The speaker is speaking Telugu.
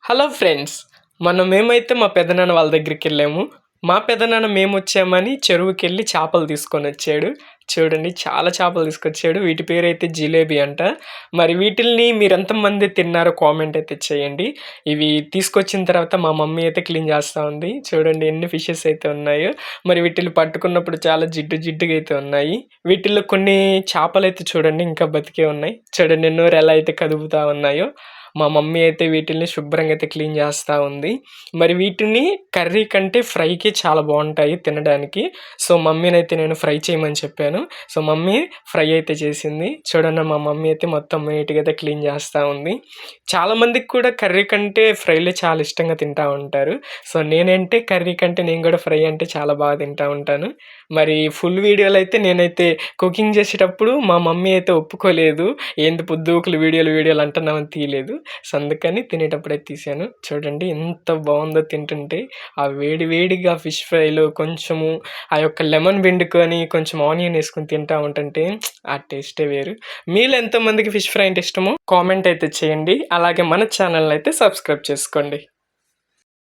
హలో ఫ్రెండ్స్, మేమైతే మా పెదనాన్న వాళ్ళ దగ్గరికెళ్ళాము. మా పెదనాన్న మేమొచ్చామని చెరువుకెళ్ళి చేపలు తీసుకొనొచ్చాడు. చూడండి, చాలా చేపలు తీసుకొచ్చాడు. వీటి పేరైతే జిలేబీ అంట. మరి వీటిల్ని మీరెంతమంది తిన్నారో కామెంట్ అయితే చేయండి. ఇవి తీసుకొచ్చిన తర్వాత మా మమ్మీ అయితే క్లీన్ చేస్తా ఉంది. చూడండి ఎన్ని ఫిషెస్ అయితే ఉన్నాయో. మరి వీటిల్ని పట్టుకున్నప్పుడు చాలా జిడ్డు జిడ్డుగా అయితే ఉన్నాయి. వీటిల్లో కొన్ని చేపలైతే చూడండి ఇంకా బతికే ఉన్నాయి. చూడండి నోరు ఎలా అయితే కదుపుతా ఉన్నాయో. మా మమ్మీ అయితే వీటిల్ని శుభ్రంగా అయితే క్లీన్ చేస్తూ ఉంది. మరి వీటిని కర్రీ కంటే ఫ్రైకి చాలా బాగుంటాయి తినడానికి. సో మమ్మీనైతే నేను ఫ్రై చేయమని చెప్పాను. సో మమ్మీ ఫ్రై అయితే చేసింది. చూడండి, మా మమ్మీ అయితే మొత్తం నీట్గా అయితే క్లీన్ చేస్తూ ఉంది. చాలామందికి కూడా కర్రీ కంటే ఫ్రైలే చాలా ఇష్టంగా తింటూ ఉంటారు. సో నేనంటే కర్రీ కంటే నేను కూడా ఫ్రై అంటే చాలా బాగా తింటూ ఉంటాను. మరి ఫుల్ వీడియోలో అయితే నేనైతే కుకింగ్ చేసేటప్పుడు మా మమ్మీ అయితే ఒప్పుకోలేదు. ఏంది పొద్దుకులు వీడియోలు అంటున్నామని తీయలేదు. సో అందుకని తినేటప్పుడే తీసాను. చూడండి ఎంత బాగుందో తింటుంటే. ఆ వేడి వేడిగా ఫిష్ ఫ్రైలో కొంచెము ఆ యొక్క లెమన్ పిండుకొని కొంచెం ఆనియన్ వేసుకొని తింటా ఉంటుంటే ఆ టేస్టే వేరు. మీలో ఎంతమందికి ఫిష్ ఫ్రై అంటే ఇష్టమో కామెంట్ అయితే చేయండి. అలాగే మన ఛానల్ అయితే సబ్స్క్రైబ్ చేసుకోండి.